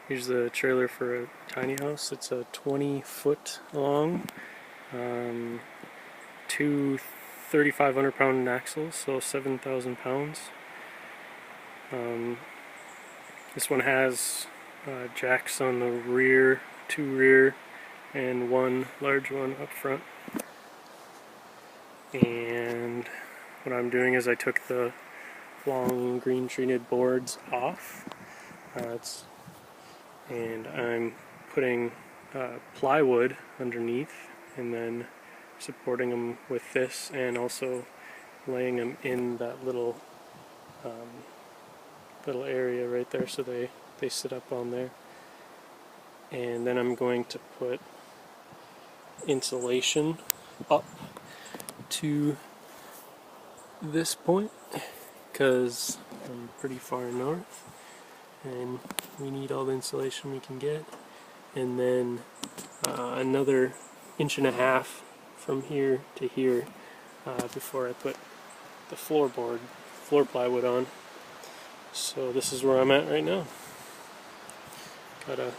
Here's the trailer for a tiny house. It's a 20-foot long, two 3,500-pound axles, so 7,000 pounds. This one has jacks on the rear, two rear, and one large one up front. And what I'm doing is I took the long green treated boards off, and I'm putting plywood underneath and then supporting them with this, and also laying them in that little area right there, so they sit up on there. And then I'm going to put insulation up to this point because I'm pretty far north and we need all the insulation we can get, and then another 1.5 inches from here to here before I put the floor plywood on. So this is where I'm at right now. Got a